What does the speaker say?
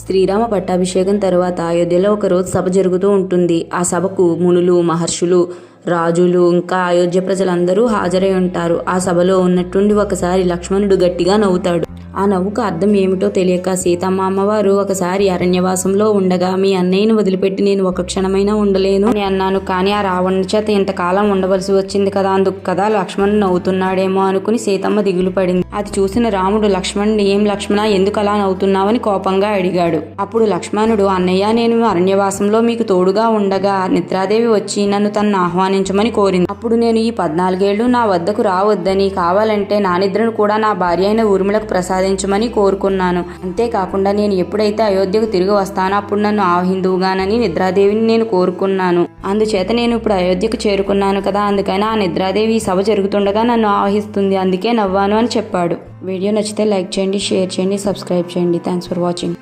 శ్రీరామ పట్టాభిషేకం తర్వాత అయోధ్యలో ఒకరోజు సభ జరుగుతూ ఉంటుంది. ఆ సభకు మునులు, మహర్షులు, రాజులు ఇంకా అయోధ్య ప్రజలందరూ హాజరై ఉంటారు. ఆ సభలో ఉన్నట్టుండి ఒకసారి లక్ష్మణుడు గట్టిగా నవ్వుతాడు. ఆ నవ్వుకు అర్థం ఏమిటో తెలియక సీతమ్మ అమ్మవారు ఒకసారి అరణ్యవాసంలో ఉండగా మీ అన్నయ్యను వదిలిపెట్టి నేను ఒక క్షణమైనా ఉండలేను అని అన్నాను. కానీ ఆ రావణుని చేత ఇంతకాలం ఉండవలసి వచ్చింది కదా, అందుకు కదా లక్ష్మణుడు నవ్వుతున్నాడేమో అనుకుని సీతమ్మ దిగులు పడింది. అది చూసిన రాముడు లక్ష్మణుని, ఏం లక్ష్మణ, ఎందుకు అలా నవ్వుతున్నావని కోపంగా అడిగాడు. అప్పుడు లక్ష్మణుడు, అన్నయ్య, నేను అరణ్యవాసంలో మీకు తోడుగా ఉండగా నిద్రాదేవి వచ్చి నన్ను తనను ఆహ్వానించమని కోరింది. అప్పుడు నేను ఈ 14 ఏళ్లు నా వద్దకు రావద్దని, కావాలంటే నా నిద్రను కూడా నా భార్య అయిన ఊర్మిళకు ప్రసాదించమని కోరుకున్నాను. అంతేకాకుండా నేను ఎప్పుడైతే అయోధ్యకు తిరిగి వస్తానో అప్పుడు నన్ను ఆవహిందువుగానని నిద్రాదేవిని నేను కోరుకున్నాను. అందుచేత నేను ఇప్పుడు అయోధ్యకు చేరుకున్నాను కదా, అందుకని ఆ నిద్రాదేవి ఈ సభ జరుగుతుండగా నన్ను ఆవహిస్తుంది, అందుకే నవ్వాను అని చెప్పాడు. వీడియో నచ్చితే లైక్ చేయండి, షేర్ చేయండి, సబ్స్క్రైబ్ చేయండి. Thanks for watching.